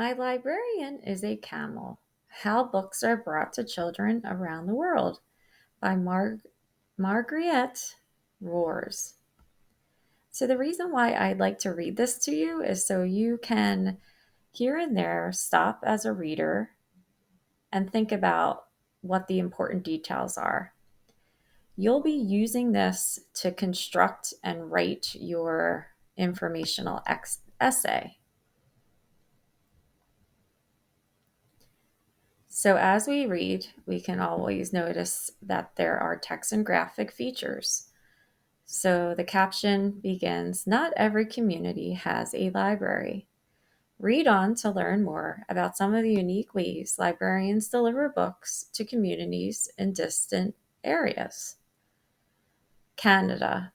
My librarian is a camel. How books are brought to children around the world by Margaret Roars. So the reason why I'd like to read this to you is so you can here and there stop as a reader and think about what the important details are. You'll be using this to construct and write your informational essay. So as we read, we can always notice that there are text and graphic features. So the caption begins, "Not every community has a library." Read on to learn more about some of the unique ways librarians deliver books to communities in distant areas. Canada.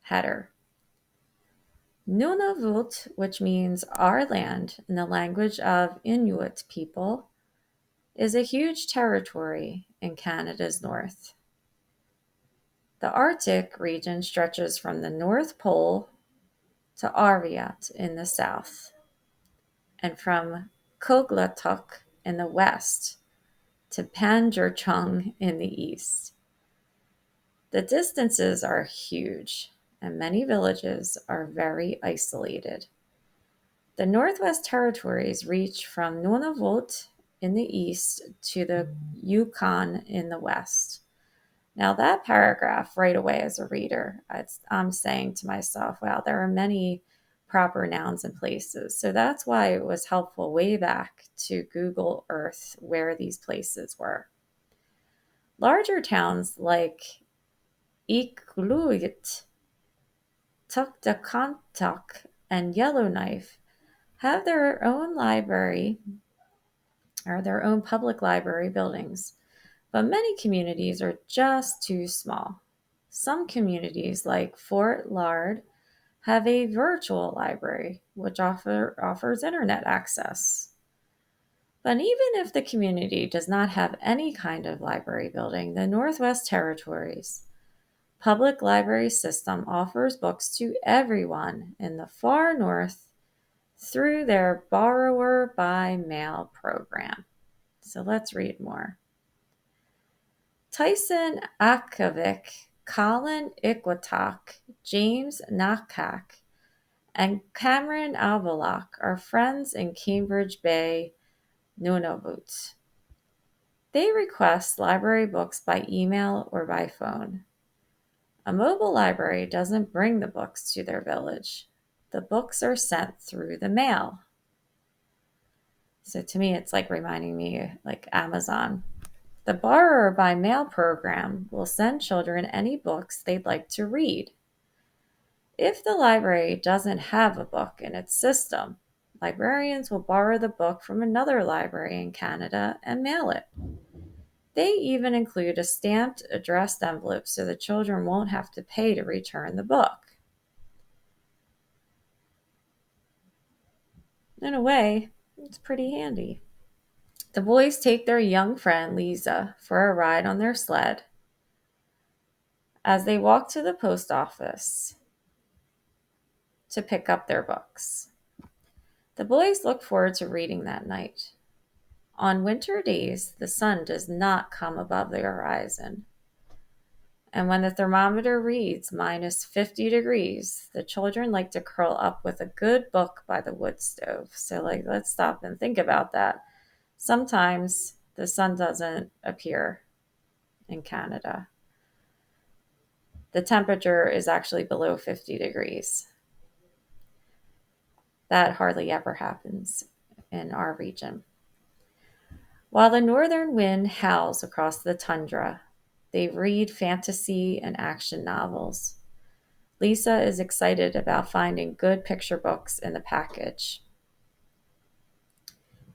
Header. Nunavut, which means our land in the language of Inuit people, is a huge territory in Canada's north. The Arctic region stretches from the North Pole to Arviat in the south, and from Koglatuk in the west to Panjurchung in the east. The distances are huge, and many villages are very isolated. The Northwest Territories reach from Nunavut in the east to the Yukon in the west. Now, that paragraph right away as a reader, I'm saying to myself, wow, there are many proper nouns and places. So that's why it was helpful way back to Google Earth where these places were. Larger towns like Iqaluit, Tuktakantuk, and Yellowknife have their own library or their own public library buildings, but many communities are just too small. Some communities, like Fort Lard, have a virtual library which offers internet access. But even if the community does not have any kind of library building, the Northwest Territories public library system offers books to everyone in the far north through their borrower by mail program. So let's read more. Tyson Akavik, Colin Iquatak, James Nakak, and Cameron Albalak are friends in Cambridge Bay, Nunavut. They request library books by email or by phone. A mobile library doesn't bring the books to their village. The books are sent through the mail. So to me, it's like reminding me like Amazon. The borrower by mail program will send children any books they'd like to read. If the library doesn't have a book in its system, librarians will borrow the book from another library in Canada and mail it. They even include a stamped addressed envelope so the children won't have to pay to return the book. In a way, it's pretty handy. The boys take their young friend Lisa for a ride on their sled as they walk to the post office to pick up their books. The boys look forward to reading that night. On winter days, the sun does not come above the horizon. And when the thermometer reads minus 50 degrees, the children like to curl up with a good book by the wood stove. So, let's stop and think about that. Sometimes the sun doesn't appear in Canada. The temperature is actually below 50 degrees. That hardly ever happens in our region. While the northern wind howls across the tundra, they read fantasy and action novels. Lisa is excited about finding good picture books in the package.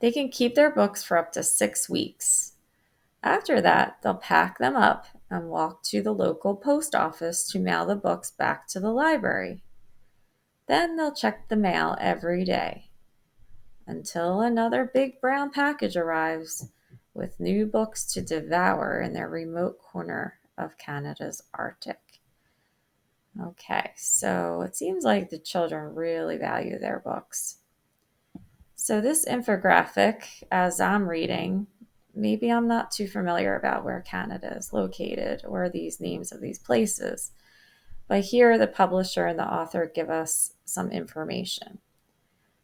They can keep their books for up to 6 weeks. After that, they'll pack them up and walk to the local post office to mail the books back to the library. Then they'll check the mail every day until another big brown package arrives with new books to devour in their remote corner of Canada's Arctic. Okay, so it seems like the children really value their books. So, this infographic, as I'm reading, maybe I'm not too familiar about where Canada is located or these names of these places. But here, the publisher and the author give us some information.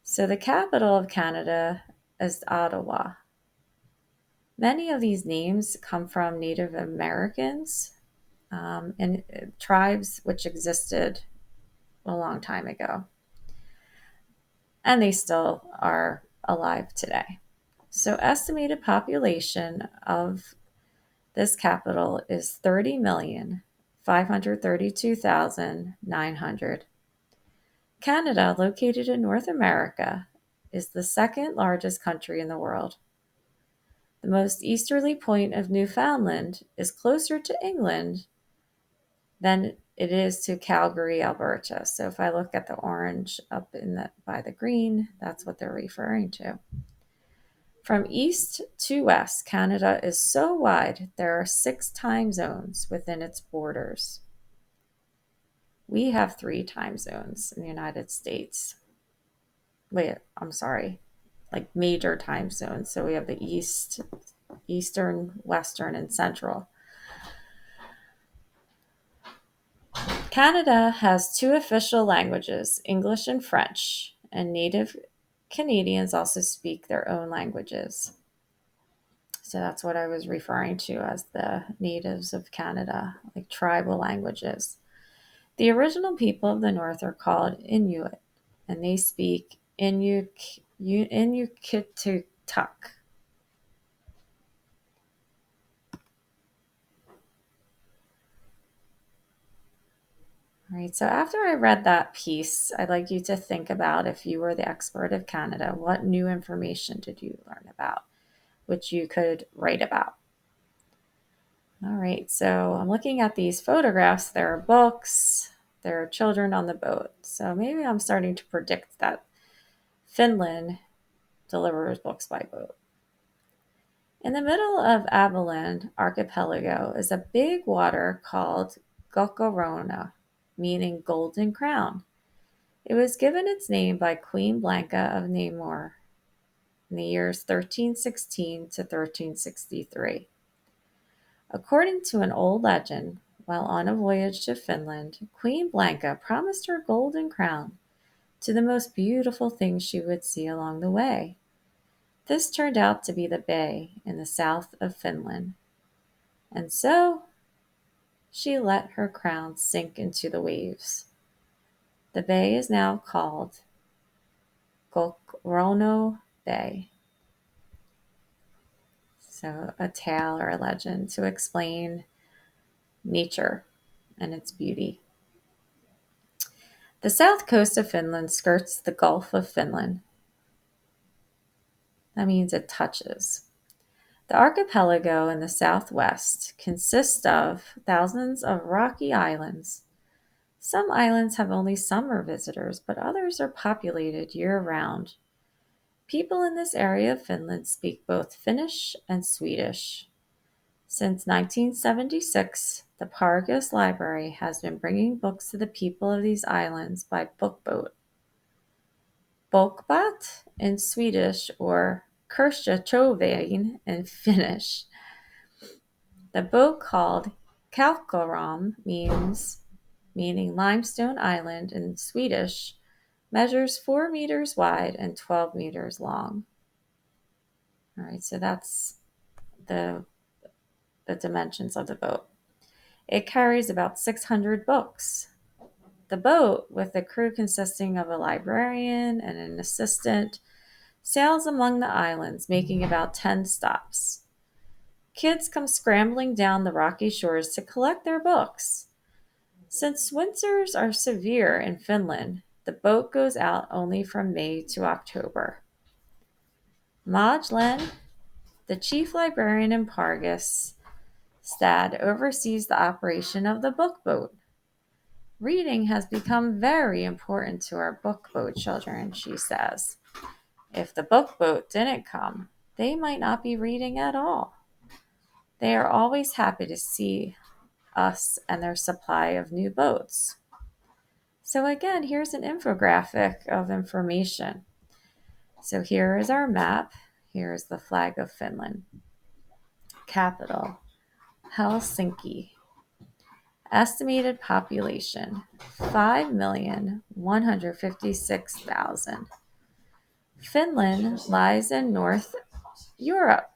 So, the capital of Canada is Ottawa. Many of these names come from Native Americans and tribes which existed a long time ago, and they still are alive today. So, estimated population of this capital is 30,532,900. Canada, located in North America, is the second largest country in the world. The most easterly point of Newfoundland is closer to England than it is to Calgary, Alberta. So if I look at the orange up by the green, that's what they're referring to. From east to west, Canada is so wide there are 6 time zones within its borders. We have 3 time zones in the United States. Wait, I'm sorry. Like major time zones. So we have the east, eastern, western, and central. Canada has 2 official languages, English and French, and Native Canadians also speak their own languages. So that's what I was referring to as the natives of Canada, like tribal languages. The original people of the North are called Inuit, and they speak Inuktitut. All right, so after I read that piece, I'd like you to think about, if you were the expert of Canada, what new information did you learn about, which you could write about? All right, so I'm looking at these photographs. There are books, there are children on the boat. So maybe I'm starting to predict that Finland delivers books by boat. In the middle of Abilene Archipelago is a big water called Gokorona, meaning golden crown. It was given its name by Queen Blanca of Namur in the years 1316 to 1363. According to an old legend, while on a voyage to Finland, Queen Blanca promised her golden crown to the most beautiful things she would see along the way. This turned out to be the bay in the south of Finland, and so she let her crown sink into the waves. The bay is now called Gokrono Bay. So, a tale or a legend to explain nature and its beauty. The south coast of Finland skirts the Gulf of Finland. That means it touches. The archipelago in the southwest consists of thousands of rocky islands. Some islands have only summer visitors, but others are populated year-round. People in this area of Finland speak both Finnish and Swedish. Since 1976, the Pargus Library has been bringing books to the people of these islands by bookboat. Bokbat in Swedish, or Kirstjövägen in Finnish. The boat, called Kalkoram, meaning limestone island in Swedish, measures 4 meters wide and 12 meters long. All right, so that's the dimensions of the boat. It carries about 600 books. The boat, with a crew consisting of a librarian and an assistant, sails among the islands, making about 10 stops. Kids come scrambling down the rocky shores to collect their books. Since winters are severe in Finland, the boat goes out only from May to October. Majlen, the chief librarian in Pargus Stad, oversees the operation of the book boat. Reading has become very important to our book boat children, she says. If the book boat didn't come, they might not be reading at all. They are always happy to see us and their supply of new boats. So again, here's an infographic of information. So here is our map. Here is the flag of Finland. Capital, Helsinki. Estimated population, 5,156,000. Finland lies in North Europe.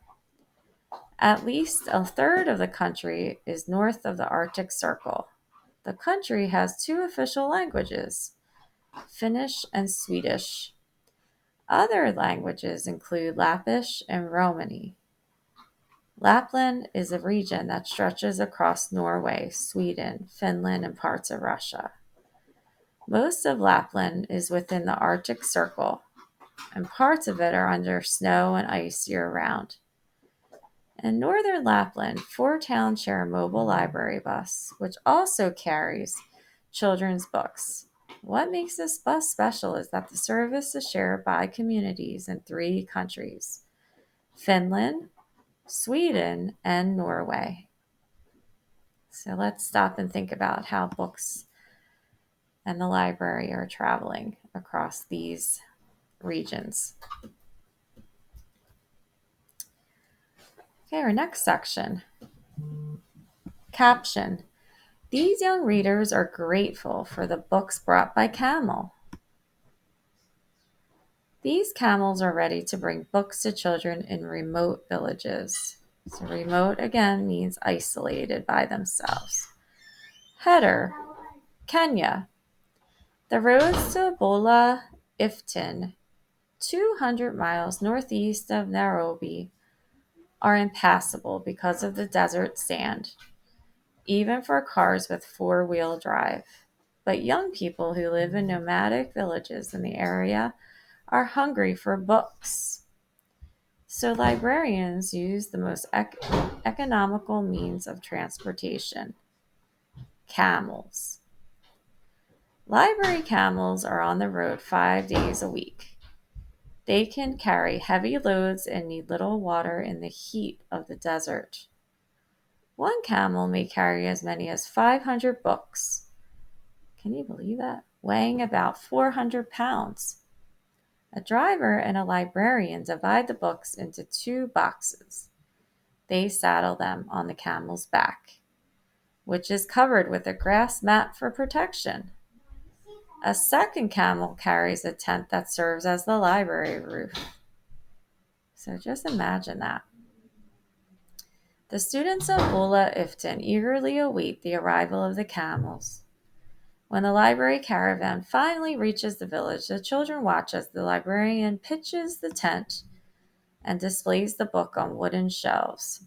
At least a third of the country is north of the Arctic Circle. The country has two official languages, Finnish and Swedish. Other languages include Lappish and Romani. Lapland is a region that stretches across Norway, Sweden, Finland, and parts of Russia. Most of Lapland is within the Arctic Circle, and parts of it are under snow and ice year-round. In northern Lapland, 4 towns share a mobile library bus, which also carries children's books. What makes this bus special is that the service is shared by communities in 3 countries, Finland, Sweden, and Norway. So let's stop and think about how books and the library are traveling across these regions. Okay, our next section. Caption. These young readers are grateful for the books brought by Camel. These camels are ready to bring books to children in remote villages. So remote again means isolated by themselves. Header, Kenya. The roads to Ebola Iftin, 200 miles northeast of Nairobi, are impassable because of the desert sand, even for cars with 4-wheel drive. But young people who live in nomadic villages in the area are hungry for books. So librarians use the most economical means of transportation, camels. Library camels are on the road 5 days a week. They can carry heavy loads and need little water in the heat of the desert. One camel may carry as many as 500 books. Can you believe that? Weighing about 400 pounds. A driver and a librarian divide the books into 2 boxes. They saddle them on the camel's back, which is covered with a grass mat for protection. A second camel carries a tent that serves as the library roof. So just imagine that. The students of Bula Iftin eagerly await the arrival of the camels. When the library caravan finally reaches the village, the children watch as the librarian pitches the tent and displays the book on wooden shelves.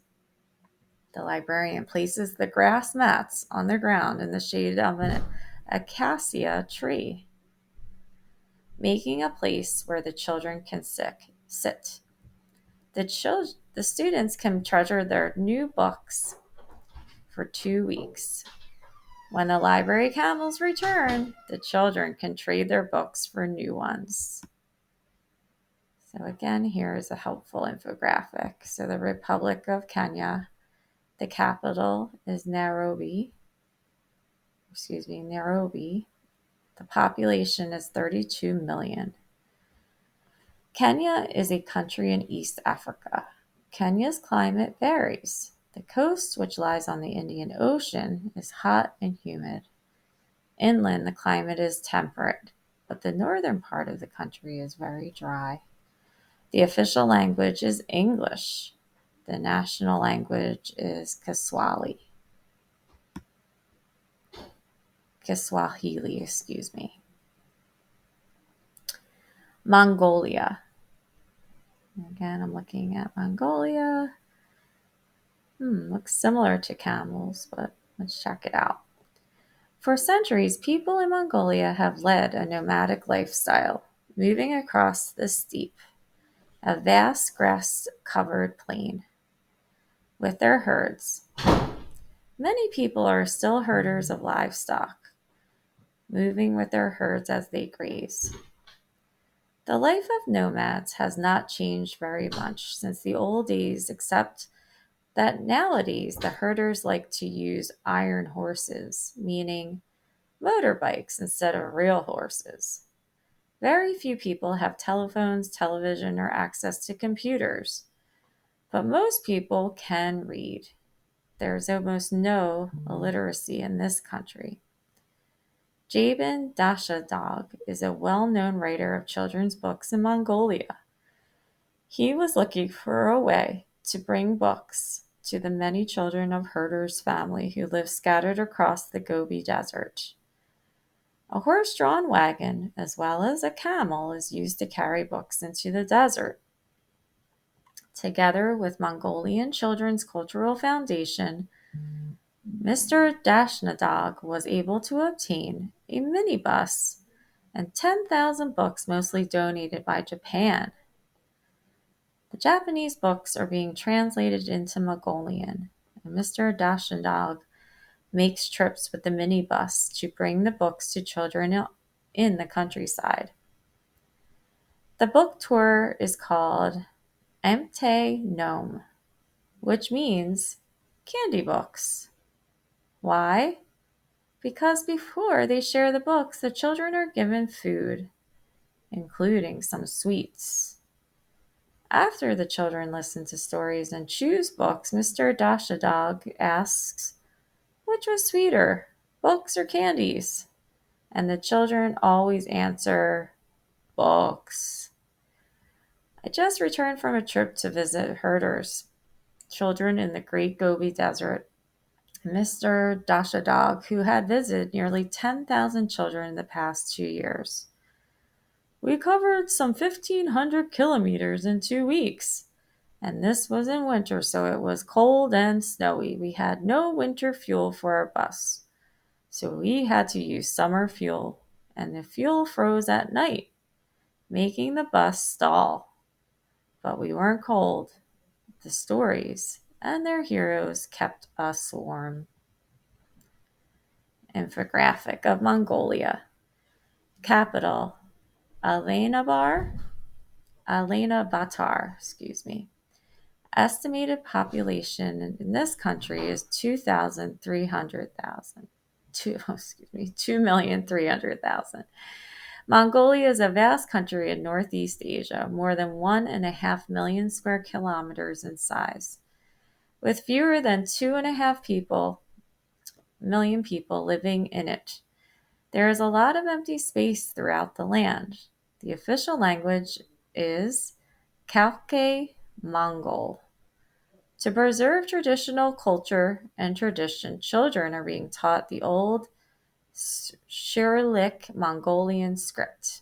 The librarian places the grass mats on the ground in the shade of an acacia tree, making a place where the children can sit. The students can treasure their new books for 2 weeks. When the library camels return, the children can trade their books for new ones. So again, here is a helpful infographic. So the Republic of Kenya, the capital is Nairobi. The population is 32 million. Kenya is a country in East Africa. Kenya's climate varies. The coast, which lies on the Indian Ocean, is hot and humid. Inland, the climate is temperate, but the northern part of the country is very dry. The official language is English. The national language is Kiswahili. Mongolia. Again, I'm looking at Mongolia. Looks similar to camels, but let's check it out. For centuries, people in Mongolia have led a nomadic lifestyle, moving across the steppe, a vast grass-covered plain, with their herds. Many people are still herders of livestock, moving with their herds as they graze. The life of nomads has not changed very much since the old days, except that nowadays the herders like to use iron horses, meaning motorbikes instead of real horses. Very few people have telephones, television, or access to computers, but most people can read. There's almost no illiteracy in this country. Jabin Dashadog is a well-known writer of children's books in Mongolia. He was looking for a way to bring books to the many children of herders' family who live scattered across the Gobi Desert. A horse-drawn wagon, as well as a camel, is used to carry books into the desert. Together with Mongolian Children's Cultural Foundation, Mr. Dashnadog was able to obtain a minibus and 10,000 books, mostly donated by Japan. The Japanese books are being translated into Mongolian, and Mr. Dashnadog makes trips with the minibus to bring the books to children in the countryside. The book tour is called Emte Nome, which means candy books. Why? Because before they share the books, the children are given food, including some sweets. After the children listen to stories and choose books, Mr. Dashadog asks, which was sweeter, books or candies? And the children always answer, books. I just returned from a trip to visit herders, children in the Great Gobi Desert. Mr. Dashadog, who had visited nearly 10,000 children in the past 2 years. We covered some 1,500 kilometers in 2 weeks, and this was in winter, so it was cold and snowy. We had no winter fuel for our bus, so we had to use summer fuel, and the fuel froze at night, making the bus stall. But we weren't cold. The stories and their heroes kept us warm. Infographic of Mongolia. Capital, Alainabatar, Estimated population in this country is 2,300,000. Mongolia is a vast country in Northeast Asia, more than 1.5 million square kilometers in size, with fewer than 2.5 million people living in it. There is a lot of empty space throughout the land. The official language is Khalkhi Mongol. To preserve traditional culture and tradition, children are being taught the old Cyrillic Mongolian script,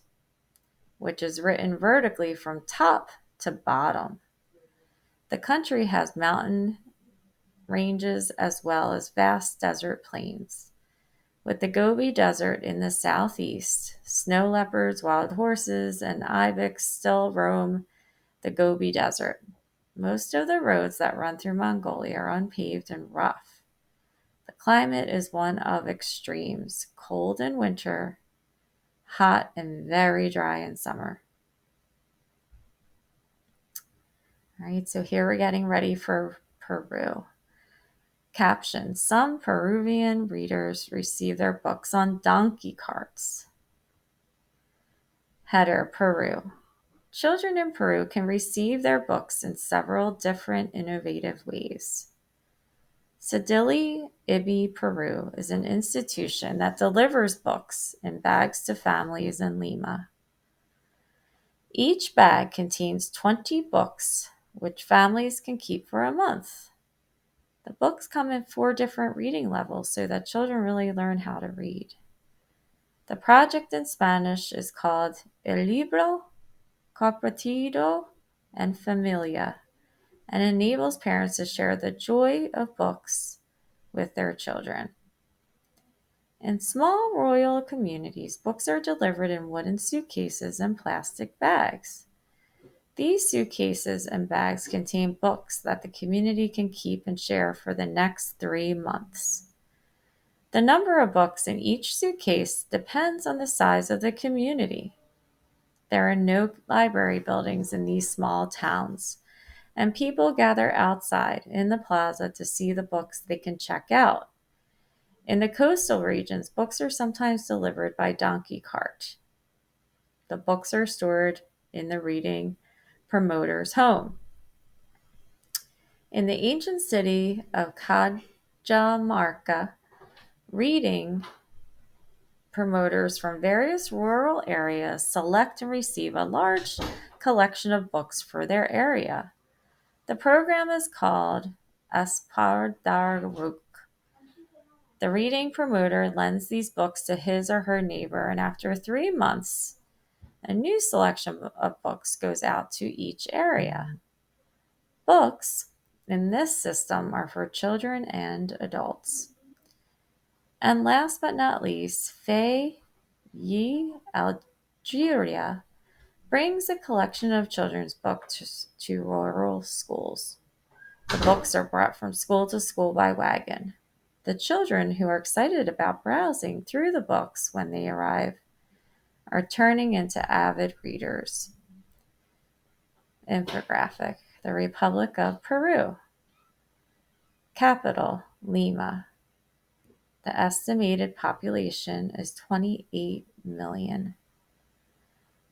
which is written vertically from top to bottom. The country has mountain ranges as well as vast desert plains. With the Gobi Desert in the southeast, snow leopards, wild horses, and ibex still roam the Gobi Desert. Most of the roads that run through Mongolia are unpaved and rough. The climate is one of extremes, cold in winter, hot and very dry in summer. All right, so here we're getting ready for Peru. Caption: some Peruvian readers receive their books on donkey carts. Header: Peru. Children in Peru can receive their books in several different innovative ways. Sedili Ibi Peru is an institution that delivers books in bags to families in Lima. Each bag contains 20 books, which families can keep for a month. The books come in 4 different reading levels so that children really learn how to read. The project in Spanish is called El Libro Compartido en Familia and enables parents to share the joy of books with their children. In small rural communities, books are delivered in wooden suitcases and plastic bags. These suitcases and bags contain books that the community can keep and share for the next 3 months. The number of books in each suitcase depends on the size of the community. There are no library buildings in these small towns, and people gather outside in the plaza to see the books they can check out. In the coastal regions, books are sometimes delivered by donkey cart. The books are stored in the reading promoter's home. In the ancient city of Cajamarca, reading promoters from various rural areas select and receive a large collection of books for their area. The program is called Espardaruk. The reading promoter lends these books to his or her neighbor, and after 3 months, a new selection of books goes out to each area. Books in this system are for children and adults. And last but not least, Faye Yi Algeria brings a collection of children's books to rural schools. The books are brought from school to school by wagon. The children who are excited about browsing through the books when they arrive are turning into avid readers. Infographic: the Republic of Peru. Capital: Lima. The estimated population is 28 million.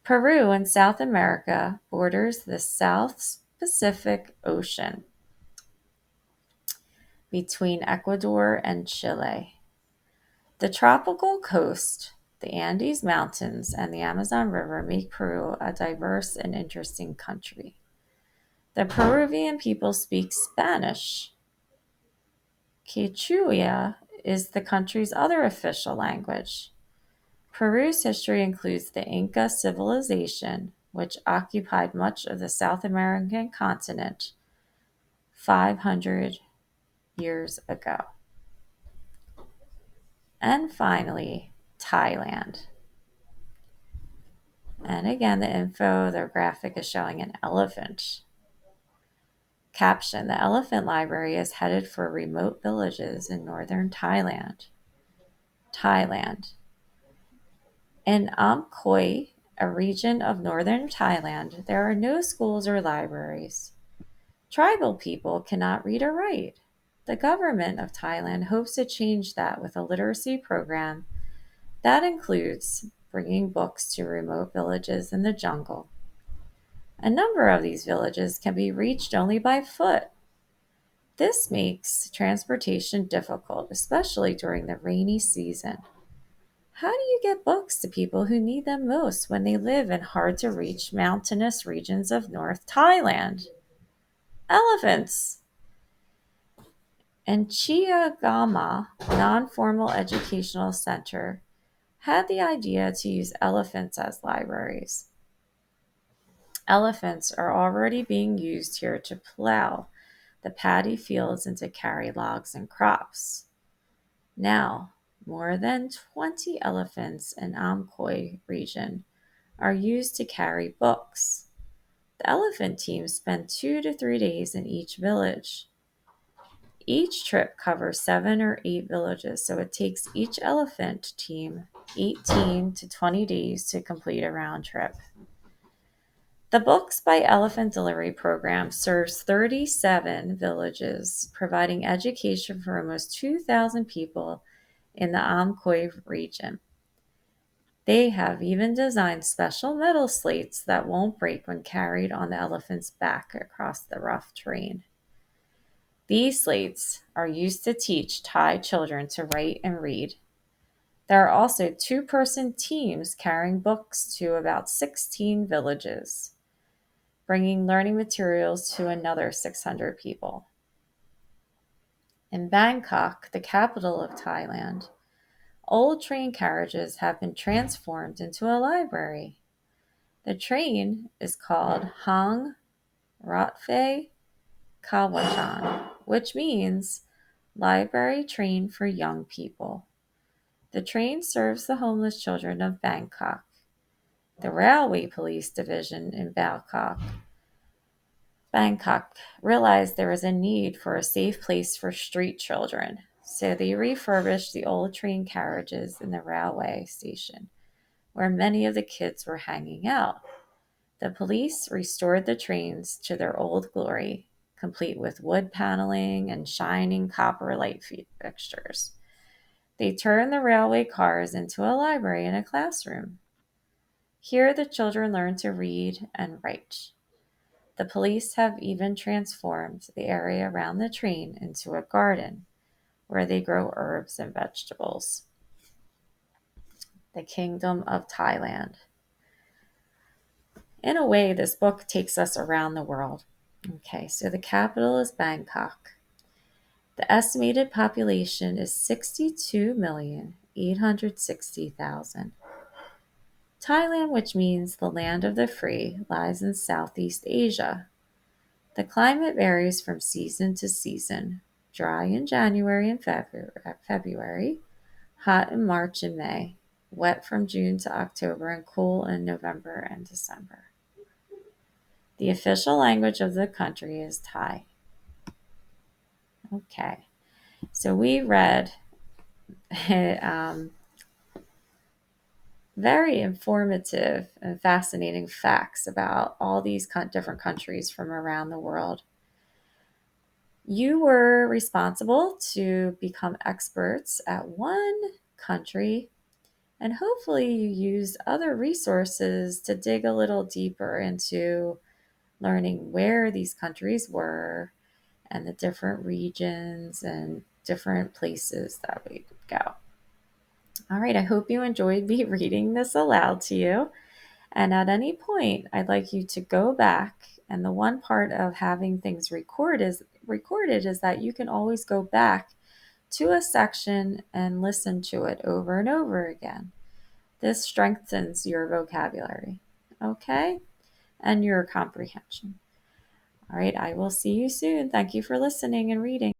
Peru in South America borders the South Pacific Ocean between Ecuador and Chile. The tropical coast, the Andes Mountains, and the Amazon River make Peru a diverse and interesting country. The Peruvian people speak Spanish. Quechua is the country's other official language. Peru's history includes the Inca civilization, which occupied much of the South American continent 500 years ago. And finally, Thailand. And again, the graphic is showing an elephant. Caption: the elephant library is headed for remote villages in northern Thailand. Thailand. In Amkhoi, a region of northern Thailand, there are no schools or libraries. Tribal people cannot read or write. The government of Thailand hopes to change that with a literacy program that includes bringing books to remote villages in the jungle. A number of these villages can be reached only by foot. This makes transportation difficult, especially during the rainy season. How do you get books to people who need them most when they live in hard to reach mountainous regions of North Thailand? Elephants! And Chiagama Non-Formal Educational Center had the idea to use elephants as libraries. Elephants are already being used here to plow the paddy fields and to carry logs and crops. Now, more than 20 elephants in Amkhoi region are used to carry books. The elephant teams spend 2 to 3 days in each village. Each trip covers 7 or 8 villages, so it takes each elephant team 18 to 20 days to complete a round trip. The Books by Elephant Delivery program serves 37 villages, providing education for almost 2,000 people in the Amkhoi region. They have even designed special metal slates that won't break when carried on the elephant's back across the rough terrain. These slates are used to teach Thai children to write and read. There are also 2-person teams carrying books to about 16 villages, bringing learning materials to another 600 people. In Bangkok, the capital of Thailand, old train carriages have been transformed into a library. The train is called Hang Ratfe Kawachan, which means Library Train for Young People. The train serves the homeless children of Bangkok. The Railway Police Division in Bangkok realized there was a need for a safe place for street children, so they refurbished the old train carriages in the railway station, where many of the kids were hanging out. The police restored the trains to their old glory, complete with wood paneling and shining copper light fixtures. They turned the railway cars into a library and a classroom. Here, the children learn to read and write. The police have even transformed the area around the train into a garden where they grow herbs and vegetables. The Kingdom of Thailand. In a way, this book takes us around the world. Okay, so the capital is Bangkok. The estimated population is 62,860,000. Thailand, which means the land of the free, lies in Southeast Asia. The climate varies from season to season, dry in January and February, hot in March and May, wet from June to October, and cool in November and December. The official language of the country is Thai. Okay, so we read very informative and fascinating facts about all these different countries from around the world. You were responsible to become experts at one country, and hopefully you used other resources to dig a little deeper into learning where these countries were and the different regions and different places that we would go. All right, I hope you enjoyed me reading this aloud to you. And at any point, I'd like you to go back. And the one part of having things recorded is that you can always go back to a section and listen to it over and over again. This strengthens your vocabulary, okay? And your comprehension. All right, I will see you soon. Thank you for listening and reading.